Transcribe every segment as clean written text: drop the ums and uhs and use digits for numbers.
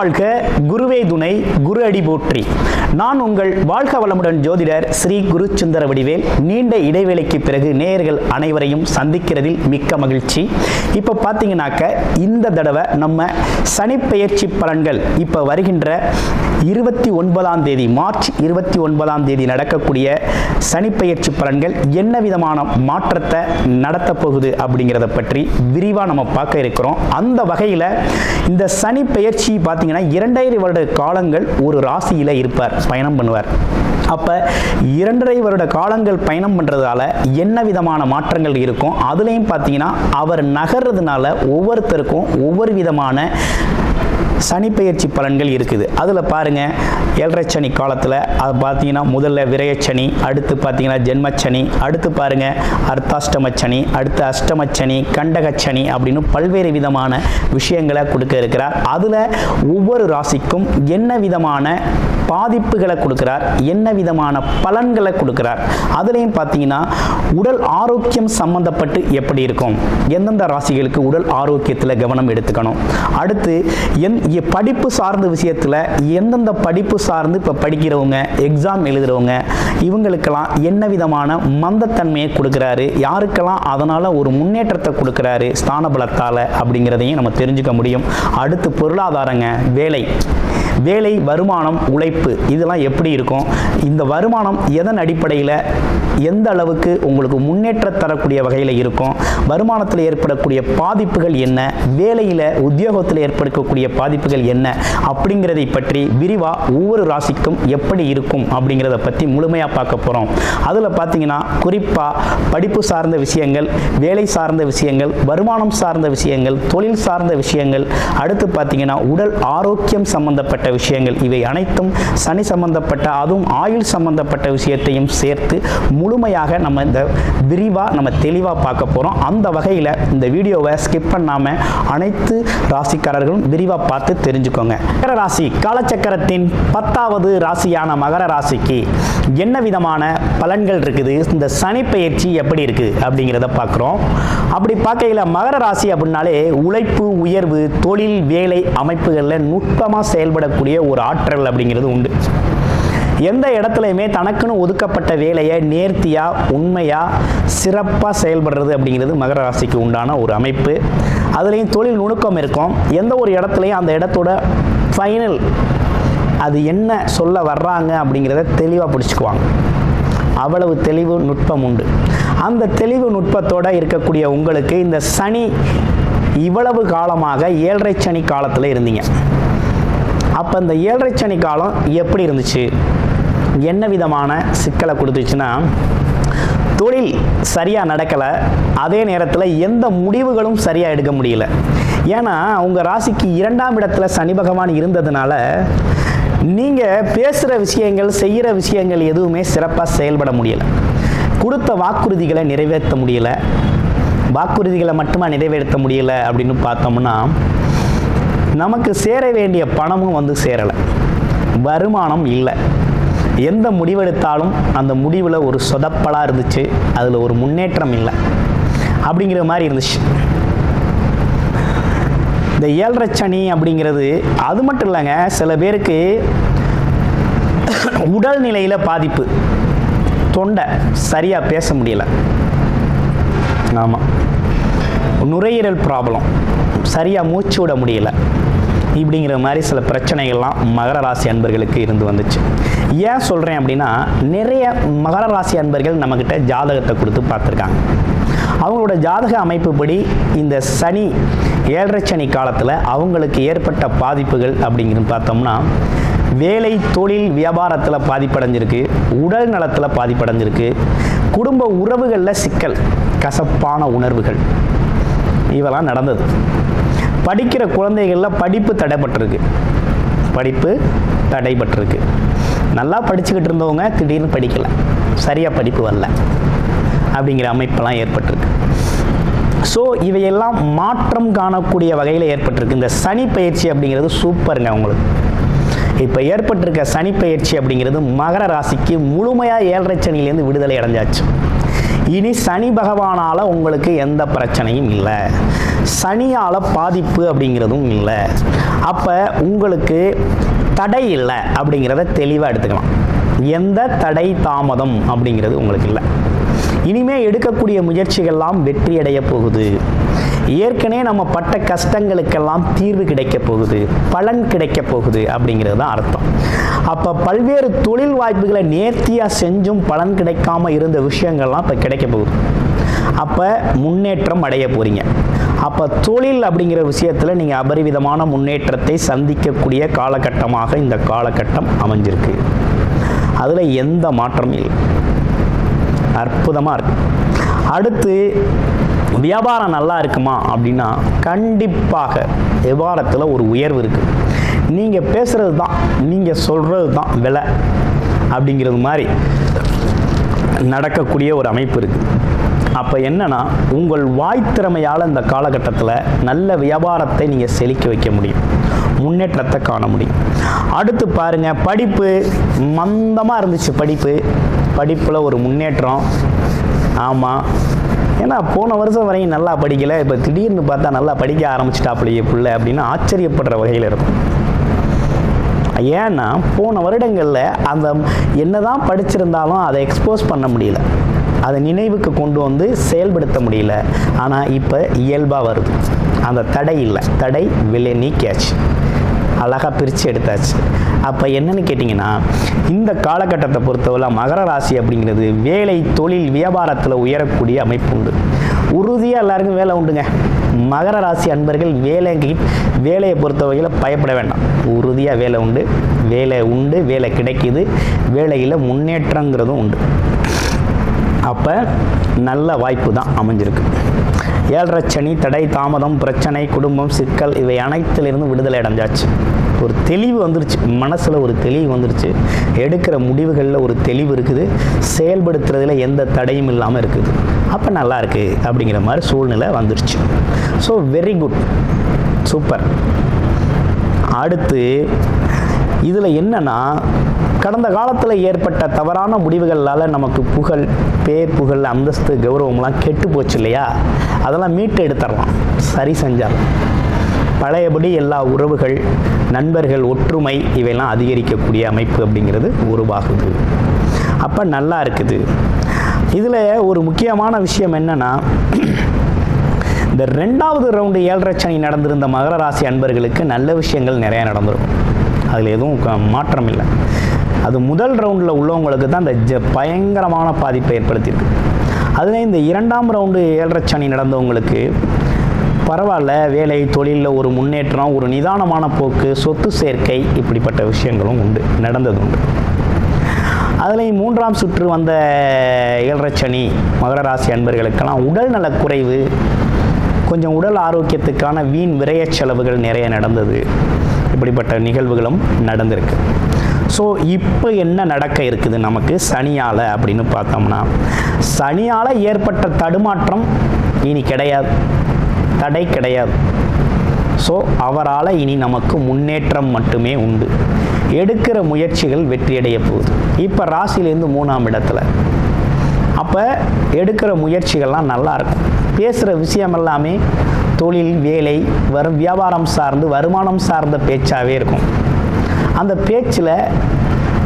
வாழ்க, குருவே துணை, குரு அடி போற்றி. நான் உங்கள் வாழ்க வளமுடன் ஜோதிடர் ஸ்ரீ குரு சுந்தர வடிவேல். நீண்ட இடைவேளைக்கு பிறகு நேயர்கள் அனைவரையும் சந்திக்கிறதில் மிக்க மகிழ்ச்சி. இப்போ பார்த்தீங்கன்னாக்க இந்த தடவை நம்ம சனிப்பெயர்ச்சி பலன்கள் இப்போ வருகின்ற 29ஆம் தேதி மார்ச் 29ஆம் தேதி நடக்கக்கூடிய சனிப்பெயர்ச்சி பலன்கள் என்ன விதமான மாற்றத்தை நடத்த போகுது அப்படிங்கிறத பற்றி விரிவாக நம்ம பார்க்க இருக்கிறோம். அந்த வகையில் இந்த சனி பெயர்ச்சி பார்த்தீங்கன்னா 2.5 வருட காலங்கள் ஒரு ராசியில் இருப்பார், பயணம் பண்ணுவார். அப்போ 2.5 வருட காலங்கள் பயணம் பண்ணுறதால என்ன விதமான மாற்றங்கள் இருக்கும், அதுலேயும் பார்த்தீங்கன்னா அவர் நகர்றதுனால ஒவ்வொருத்தருக்கும் ஒவ்வொரு விதமான சனிப்பெயர்ச்சி பலன்கள் இருக்குது. அதில் பாருங்கள், 7.5 சனி காலத்தில் அது பார்த்தீங்கன்னா முதல்ல விரயச்சனி, அடுத்து பார்த்தீங்கன்னா ஜென்மச்சனி, அடுத்து பாருங்கள் அர்த்தாஷ்டமச்சனி, அடுத்து அஷ்டமச்சனி, கண்டகச்சனி அப்படின்னு பல்வேறு விதமான விஷயங்களை கொடுக்க இருக்கிறார். அதில் ஒவ்வொரு ராசிக்கும் என்ன விதமான பாதிப்புகளை கொடுக்கிறார், என்ன விதமான பலன்களை கொடுக்கிறார். அதுலேயும் பார்த்தீங்கன்னா உடல் ஆரோக்கியம் சம்பந்தப்பட்டு எப்படி இருக்கும், எந்தெந்த ராசிகளுக்கு உடல் ஆரோக்கியத்தில் கவனம் எடுத்துக்கணும், அடுத்து படிப்பு சார்ந்த விஷயத்தில் எந்தெந்த படிப்பு சார்ந்து இப்போ படிக்கிறவங்க, எக்ஸாம் எழுதுகிறவங்க, இவங்களுக்கெல்லாம் என்ன விதமான மந்தத்தன்மையை கொடுக்குறாரு, யாருக்கெல்லாம் அதனால் ஒரு முன்னேற்றத்தை கொடுக்குறாரு ஸ்தான பலத்தால் அப்படிங்கிறதையும் நம்ம தெரிஞ்சுக்க முடியும். அடுத்து பொருளாதாரங்க, வேலை, வருமானம், உழைப்பு, இதெல்லாம் எப்படி இருக்கும், இந்த வருமானம் எதன் அடிப்படையில் எந்த அளவுக்கு உங்களுக்கு முன்னேற்றம் தரக்கூடிய வகையில் இருக்கும், வருமானத்தில் ஏற்படக்கூடிய பாதிப்புகள் என்ன, வேலையில் உத்தியோகத்தில் ஏற்படக்கூடிய பாதிப்புகள் என்ன அப்படிங்கிறதை பற்றி விரிவாக ஒவ்வொரு ராசிக்கும் எப்படி இருக்கும் அப்படிங்கிறத பற்றி முழுமையாக பார்க்க போகிறோம். அதில் பார்த்தீங்கன்னா குறிப்பாக படிப்பு சார்ந்த விஷயங்கள், வேலை சார்ந்த விஷயங்கள், வருமானம் சார்ந்த விஷயங்கள், தொழில் சார்ந்த விஷயங்கள், அடுத்து பார்த்தீங்கன்னா உடல் ஆரோக்கியம் சம்பந்தப்பட்ட விஷயங்கள், இவை அனைத்தும் சனி சம்பந்தப்பட்ட, அதுவும் ஆயுள் சம்பந்தப்பட்ட விஷயத்தையும் சேர்த்து முழுமையாக நம்ம இந்த விரிவாக தெளிவாக பார்க்க போகிறோம். அந்த வகையில் இந்த வீடியோவை ஸ்கிப் பண்ணாமல் அனைத்து ராசிக்காரர்களும் விரிவாக பார்த்து தெரிஞ்சுக்கோங்க. மகர ராசி காலச்சக்கரத்தின் 10வது ராசியான மகர ராசிக்கு என்ன விதமான பலன்கள் இருக்குது, இந்த சனி பெயர்ச்சி எப்படி இருக்குது அப்படிங்கிறத பார்க்குறோம். அப்படி பார்க்கையில் மகர ராசி அப்படின்னாலே உழைப்பு, உயர்வு, தொழில், வேலை அமைப்புகளில் நுட்பமாக செயல்படக்கூடிய ஒரு ஆற்றல் அப்படிங்கிறது உண்டு. எந்த இடத்துலையுமே தனக்குன்னு ஒதுக்கப்பட்ட வேலையை நேர்த்தியாக, உண்மையாக, சிறப்பாக செயல்படுறது அப்படிங்கிறது மகர ராசிக்கு உண்டான ஒரு அமைப்பு. அதுலேயும் தொழில் நுணுக்கம் இருக்கும். எந்த ஒரு இடத்துலையும் அந்த இடத்தோட ஃபைனல் அது என்ன சொல்ல வர்றாங்க அப்படிங்கிறத தெளிவாக பிடிச்சிக்குவாங்க. அவ்வளவு தெளிவு நுட்பம் உண்டு. அந்த தெளிவு நுட்பத்தோடு இருக்கக்கூடிய உங்களுக்கு இந்த சனி இவ்வளவு காலமாக 7.5 சனி காலத்தில் இருந்தீங்க. அப்போ இந்த 7.5 சனி காலம் எப்படி இருந்துச்சு, என்ன விதமான சிக்கலை கொடுத்துச்சுன்னா, தொழில் சரியாக நடக்கலை, அதே நேரத்தில் எந்த முடிவுகளும் சரியாக எடுக்க முடியல. ஏன்னா உங்கள் ராசிக்கு 2ஆம் இடத்துல சனி பகவான் இருந்ததுனால நீங்கள் பேசுகிற விஷயங்கள், செய்கிற விஷயங்கள் எதுவுமே சிறப்பாக செயல்பட முடியலை. கொடுத்த வாக்குறுதிகளை நிறைவேற்ற முடியல. வாக்குறுதிகளை மட்டுமா நிறைவேற்ற முடியல அப்படின்னு பார்த்தோம்னா, நமக்கு சேர வேண்டிய பணமும் சேரலை, வருமானம் இல்லை. எந்த முடிவெடுத்தாலும் அந்த முடிவில் ஒரு சொதப்பலாக இருந்துச்சு, அதில் ஒரு முன்னேற்றம் இல்லை அப்படிங்கிற மாதிரி இருந்துச்சு. இந்த 7.5 சனி அப்படிங்கிறது அது மட்டும் இல்லைங்க, சில பேருக்கு உடல்நிலையில் பாதிப்பு, தொண்டை சரியாக பேச முடியலை, ஆமாம், நுரையீரல் ப்ராப்ளம், சரியாக மூச்சு விட முடியல, இப்படிங்கிற மாதிரி சில பிரச்சனைகள்லாம் மகர ராசி அன்பர்களுக்கு இருந்து வந்துச்சு. ஏன் சொல்கிறேன் அப்படின்னா, நிறைய மகர ராசி அன்பர்கள் நம்மக்கிட்ட ஜாதகத்தை கொடுத்து பார்த்துருக்காங்க. அவங்களோட ஜாதக அமைப்புப்படி இந்த சனி 7.5 சனி காலத்தில் அவங்களுக்கு ஏற்பட்ட பாதிப்புகள் அப்படிங்கிறது பார்த்தோம்னா, வேலை, தொழில், வியாபாரத்தில் பாதிப்படைஞ்சிருக்கு, உடல் நலத்தில் பாதிப்படைஞ்சிருக்கு, குடும்ப உறவுகளில் சிக்கல், கசப்பான உணர்வுகள், இவெல்லாம் நடந்தது. படிக்கிற குழந்தைகளில் படிப்பு தடைபட்டிருக்கு. நல்லா படிச்சுக்கிட்டு இருந்தவங்க திடீர்னு படிக்கலை, சரியாக படிப்பு வரல அப்படிங்கிற அமைப்பெல்லாம் ஏற்பட்டிருக்கு. ஸோ இவையெல்லாம் மாற்றம் காணக்கூடிய வகையில் ஏற்பட்டிருக்கு. இந்த சனி பயிற்சி அப்படிங்கிறது சூப்பருங்க. உங்களுக்கு இப்போ ஏற்பட்டிருக்க சனி பயிற்சி அப்படிங்கிறது மகர ராசிக்கு முழுமையாக 7.5 சனியிலேருந்து விடுதலை அடைஞ்சாச்சு. இனி சனி பகவானால் உங்களுக்கு எந்த பிரச்சனையும் இல்லை, சனியால் பாதிப்பு அப்படிங்கிறதும் இல்லை. அப்போ உங்களுக்கு தடை இல்லை அப்படிங்கிறத தெளிவாக எடுத்துக்கலாம். எந்த தடை தாமதம் அப்படிங்கிறது உங்களுக்கு இல்லை. இனிமே எடுக்கக்கூடிய முயற்சிகள்லாம் வெற்றி அடைய போகுது. ஏற்கனவே நம்ம பட்ட கஷ்டங்களுக்கெல்லாம் தீர்வு கிடைக்க போகுது, பலன் கிடைக்க போகுது அப்படிங்கிறது தான் அர்த்தம். அப்போ பல்வேறு தொழில் வாய்ப்புகளை நேர்த்தியாக செஞ்சும் பலன் கிடைக்காம இருந்த விஷயங்கள்லாம் இப்போ கிடைக்க போகுது. அப்போ முன்னேற்றம் அடைய போறீங்க. அப்போ தொழில் அப்படிங்கிற விஷயத்தில் நீங்கள் அபரிவிதமான முன்னேற்றத்தை சந்திக்கக்கூடிய காலகட்டமாக இந்த காலகட்டம் அமைஞ்சிருக்கு. அதில் எந்த மாற்றமும் இல்லை, அற்புதமாக இருக்கு. அடுத்து வியாபாரம் நல்லா இருக்குமா அப்படின்னா கண்டிப்பாக வியாபாரத்தில் ஒரு உயர்வு இருக்குது. நீங்கள் பேசுகிறது தான், நீங்கள் சொல்கிறது தான் விலை அப்படிங்கிறது மாதிரி நடக்கக்கூடிய ஒரு அமைப்பு இருக்குது. அப்போ என்னன்னா, உங்கள் வாய் திறமையால் இந்த காலகட்டத்தில் நல்ல வியாபாரத்தை நீங்கள் செழிக்க வைக்க முடியும், முன்னேற்றத்தை காண முடியும். அடுத்து பாருங்கள், படிப்பு மந்தமாக இருந்துச்சு, படிப்பில் ஒரு முன்னேற்றம். ஆமாம், ஏன்னா போன வருஷம் வரையும் நல்லா படிக்கலை, இப்போ திடீர்னு பார்த்தா நல்லா படிக்க ஆரம்பிச்சிட்டாப்புலையே பிள்ளை அப்படின்னு ஆச்சரியப்படுற வகையில் இருக்கும். ஏன்னா போன வருடங்களில் அந்த என்னதான் படிச்சிருந்தாலும் அதை எக்ஸ்போஸ் பண்ண முடியல, அதை நினைவுக்கு கொண்டு வந்து செயல்படுத்த முடியல. ஆனால் இப்போ இயல்பாக வருது, அந்த தடை இல்லை, தடை விலை நீக்கியாச்சு, அழகாக பிரித்து எடுத்தாச்சு. அப்போ என்னன்னு கேட்டிங்கன்னா, இந்த காலகட்டத்தை பொறுத்தவரை மகர ராசி அப்படிங்கிறது வேலை தொழில் வியாபாரத்தில் உயரக்கூடிய அமைப்பு உண்டு. உறுதியாக எல்லாருக்கும் வேலை உண்டுங்க. மகர ராசி அன்பர்கள் வேலையை பொறுத்தவரையில் பயப்பட வேண்டாம். உறுதியாக வேலை உண்டு, வேலை கிடைக்கிது, வேலையில் முன்னேற்றங்கிறதும் உண்டு. அப்போ நல்ல வாய்ப்பு தான் அமைஞ்சிருக்கு. 7.5 சனி, தடை தாமதம், பிரச்சனை, குடும்பம், சிக்கல் இவை அனைத்திலிருந்து விடுதலை அடைஞ்சாச்சு. ஒரு தெளிவு வந்துருச்சு, மனசில் ஒரு தெளிவு வந்துருச்சு, எடுக்கிற முடிவுகளில் ஒரு தெளிவு இருக்குது, செயல்படுத்துறதுல எந்த தடையும் இல்லாமல் இருக்குது. அப்போ நல்லா இருக்குது அப்படிங்கிற மாதிரி சூழ்நிலை வந்துருச்சு. So very good, super. அடுத்து இதில் என்னன்னா, கடந்த காலத்தில் ஏற்பட்ட தவறான முடிவுகளால் நமக்கு புகழ், அந்தஸ்து, கௌரவம்லாம் கெட்டு போச்சு இல்லையா? அதெல்லாம் மீட்டு எடுத்துடலாம், சரி செஞ்சிடலாம். பழையபடி எல்லா உறவுகள், நண்பர்கள், ஒற்றுமை இவையெல்லாம் அதிகரிக்கக்கூடிய அமைப்பு அப்படிங்கிறது உருவாகுது. அப்போ நல்லா இருக்குது. இதில் ஒரு முக்கியமான விஷயம் என்னன்னா, இந்த 2வது ரவுண்டு 7.5 சனி நடந்திருந்த மகர ராசி அன்பர்களுக்கு நல்ல விஷயங்கள் நிறையா நடந்திருக்கும், அதில் எதுவும் மாற்றம் இல்லை. அது முதல் ரவுண்டில் உள்ளவங்களுக்கு தான் இந்த பயங்கரமான பாதிப்பை ஏற்படுத்தியிருக்கு. அதில் இந்த 2ஆம் ரவுண்டு 7.5 சனி நடந்தவங்களுக்கு பரவாயில்ல, வேலை தொழிலில் ஒரு முன்னேற்றம், ஒரு நிதானமான போக்கு, சொத்து சேர்க்கை, இப்படிப்பட்ட விஷயங்களும் நடந்தது உண்டு. அதில் 3ஆம் சுற்று வந்த 7.5 சனி மகர ராசி அன்பர்களுக்கெல்லாம் உடல் நலக்குறைவு, கொஞ்சம் உடல் ஆரோக்கியத்துக்கான வீண் விரய செலவுகள் நிறைய நடந்தது. இப்படிப்பட்ட நிகழ்வுகளும் நடந்திருக்கு. ஸோ இப்போ என்ன நடக்க இருக்குது நமக்கு சனியால் அப்படின்னு பார்த்தோம்னா, சனியால் ஏற்பட்ட தடுமாற்றம் இனி கிடையாது, தடை கிடையாது. ஸோ அவரால் இனி நமக்கு முன்னேற்றம் மட்டுமே உண்டு. எடுக்கிற முயற்சிகள் வெற்றியடைய போகுது. இப்போ ராசியிலேருந்து 3ஆம் இடத்துல, அப்போ எடுக்கிற முயற்சிகள்லாம் நல்லாயிருக்கும். பேசுகிற விஷயம் எல்லாமே தொழில், வேலை, வியாபாரம் சார்ந்து, வருமானம் சார்ந்த பேச்சாகவே இருக்கும். அந்த பேச்சில்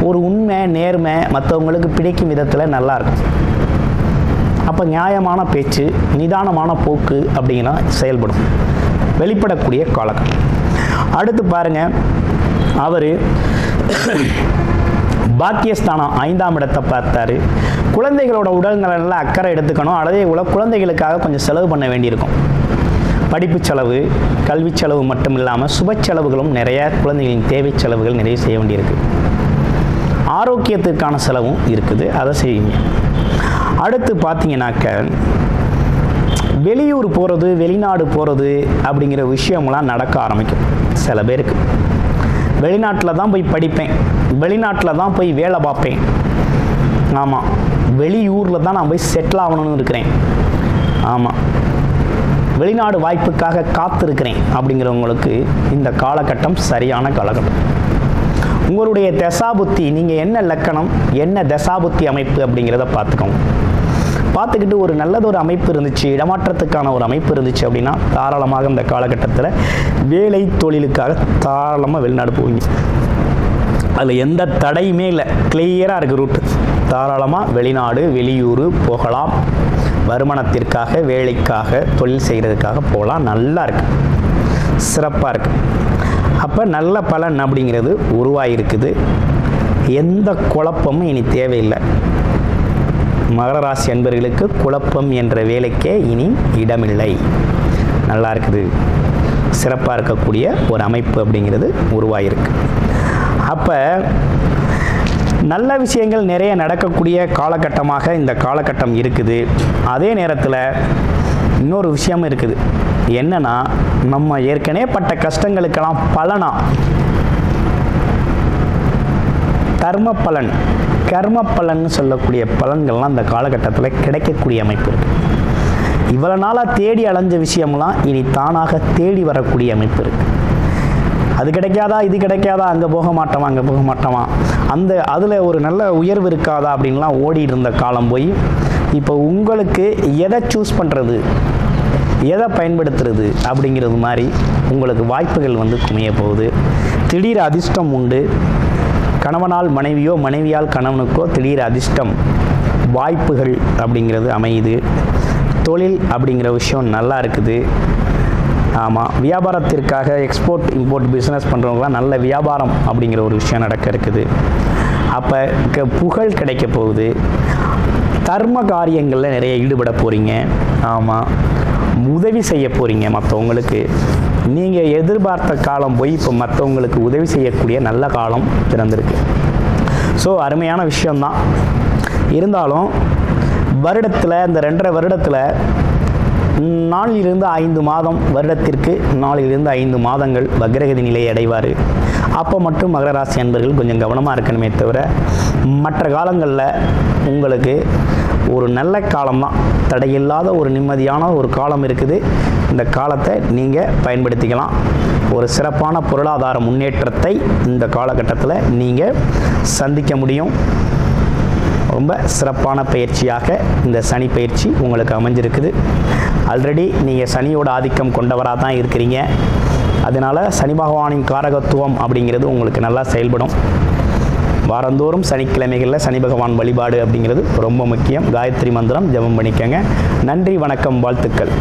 ஒரு உண்மை, நேர்மை, மற்றவங்களுக்கு பிடிக்கும் விதத்தில் நல்லாயிருக்கும். அப்போ நியாயமான பேச்சு, நிதானமான போக்கு அப்படிங்கிற செயல்படும், வெளிப்படக்கூடிய காலகட்டம். அடுத்து பாருங்கள், அவர் பாக்கியஸ்தானம் 5ஆம் இடத்தை பார்த்தாரு. குழந்தைகளோட உடல்நலனில் அக்கறை எடுத்துக்கணும். அதே குழந்தைகளுக்காக கொஞ்சம் செலவு பண்ண வேண்டியிருக்கும். படிப்பு செலவு, கல்வி செலவு மட்டும் இல்லாமல் சுப செலவுகளும் நிறைய, குழந்தைகளின் தேவை செலவுகள் நிறைய செய்ய வேண்டியிருக்கு. ஆரோக்கியத்திற்கான செலவும் இருக்குது, அதை செய்யுங்க. அடுத்து பார்த்தீங்கன்னாக்க, வெளியூர் போகிறது, வெளிநாடு போகிறது அப்படிங்கிற விஷயம்லாம் நடக்க ஆரம்பிக்கும். சில பேருக்கு வெளிநாட்டில் தான் போய் படிப்பேன், வெளிநாட்டில் தான் போய் வேலை பார்ப்பேன், ஆமாம் வெளியூரில் தான் நான் போய் செட்டில் ஆகணும்னு இருக்கிறேன், ஆமாம் வெளிநாடு வாய்ப்புக்காக காத்திருக்கிறேன் அப்படிங்கிறவங்களுக்கு இந்த காலகட்டம் சரியான காலகட்டம். உங்களுடைய தசாபுத்தி, நீங்கள் என்ன லக்கணம், என்ன தசாபுத்தி அமைப்பு அப்படிங்கிறத பார்த்துக்கோங்க. பார்த்துக்கிட்டு ஒரு நல்லதொரு அமைப்பு இருந்துச்சு, இடமாற்றத்துக்கான ஒரு அமைப்பு இருந்துச்சு அப்படின்னா தாராளமாக இந்த காலகட்டத்தில் வேலை தொழிலுக்காக தாராளமாக வெளிநாடு போவீங்க. அதில் எந்த தடையுமே இல்லை, கிளியராக இருக்குது ரூட்டு. தாராளமாக வெளிநாடு வெளியூர் போகலாம், வருமானத்திற்காக வேலைக்காக தொழில் செய்கிறதுக்காக போகலாம். நல்லா இருக்குது, சிறப்பாக இருக்குது. அப்போ நல்ல பலன் அப்படிங்கிறது உருவாகிருக்குது. எந்த குழப்பமும் இனி தேவையில்லை. மகர ராசி அன்பர்களுக்கு குழப்பம் என்ற வேலைக்கே இனி இடமில்லை. நல்லா இருக்குது, சிறப்பாக இருக்கக்கூடிய ஒரு அமைப்பு அப்படிங்கிறது உருவாகிருக்கு. அப்போ நல்ல விஷயங்கள் நிறைய நடக்கக்கூடிய காலகட்டமாக இந்த காலகட்டம் இருக்குது. அதே நேரத்தில் இன்னொரு விஷயமும் இருக்குது. என்னன்னா, நம்ம ஏற்கனவே பட்ட கஷ்டங்களுக்கெல்லாம் பலனா கர்ம பலன், கர்ம பலன் சொல்லக்கூடிய பலன்கள்லாம் இந்த காலகட்டத்தில் கிடைக்கக்கூடிய அமைப்பு இருக்குது. இவ்வளோ நாளாக தேடி அலைஞ்ச விஷயம்லாம் இனி தானாக தேடி வரக்கூடிய அமைப்பு இருக்குது. அது கிடைக்காதா, இது கிடைக்காதா, அங்கே போக மாட்டோமா, அங்கே போக மாட்டோமா, அதில் ஒரு நல்ல உயர்வு இருக்காதா அப்படின்லாம் ஓடி இருந்த காலம் போய் இப்போ உங்களுக்கு எதை சூஸ் பண்ணுறது, எதை பயன்படுத்துறது அப்படிங்கிறது மாதிரி உங்களுக்கு வாய்ப்புகள் வந்து குமைய போகுது. திடீர் அதிர்ஷ்டம் உண்டு. கணவனால் மனைவியோ, மனைவியால் கணவனுக்கோ திடீர் அதிர்ஷ்டம் வாய்ப்புகள் அப்படிங்கிறது அமையுது. தொழில் அப்படிங்கிற விஷயம் நல்லா இருக்குது. ஆமாம், வியாபாரத்திற்காக எக்ஸ்போர்ட் இம்போர்ட் பிஸ்னஸ் பண்ணுறவங்களாம் நல்ல வியாபாரம் அப்படிங்கிற ஒரு விஷயம் நடக்க இருக்குது. அப்போ புகழ் கிடைக்க போகுது. தர்ம காரியங்களில் நிறைய ஈடுபட போகிறீங்க. ஆமாம், உதவி செய்ய போகிறீங்க மற்றவங்களுக்கு. நீங்கள் எதிர்பார்த்த காலம் போய் இப்போ மற்றவங்களுக்கு உதவி செய்யக்கூடிய நல்ல காலம் பிறந்திருக்கு. ஸோ அருமையான விஷயம்தான். இருந்தாலும் வருடத்தில் இந்த 2.5 வருடத்தில் 4 to 5 மாதம், வருடத்திற்கு 4 to 5 மாதங்கள் வக்ரகதி நிலையை அடைவார். அப்போ மட்டும் மகர ராசி அன்பர்கள் கொஞ்சம் கவனமாக இருக்கணுமே தவிர மற்ற காலங்களில் உங்களுக்கு ஒரு நல்ல காலம்தான், தடையில்லாத ஒரு நிம்மதியான ஒரு காலம் இருக்குது. இந்த காலத்தை நீங்கள் பயன்படுத்திக்கலாம். ஒரு சிறப்பான பொருளாதார முன்னேற்றத்தை இந்த காலகட்டத்தில் நீங்கள் சந்திக்க முடியும். ரொம்ப சிறப்பான பயிற்சியாக இந்த சனி பயிற்சி உங்களுக்கு அமைஞ்சிருக்குது. ஆல்ரெடி நீங்கள் சனியோட ஆதிக்கம் கொண்டவராக தான் இருக்கிறீங்க. அதனால் சனி பகவானின் காரகத்துவம் அப்படிங்கிறது உங்களுக்கு நல்லா செயல்படும். வாரந்தோறும் சனிக்கிழமைகளில் சனி பகவான் வழிபாடு அப்படிங்கிறது ரொம்ப முக்கியம். காயத்ரி மந்திரம் ஜெபம் பண்ணிக்கங்க. நன்றி, வணக்கம், வாழ்த்துக்கள்.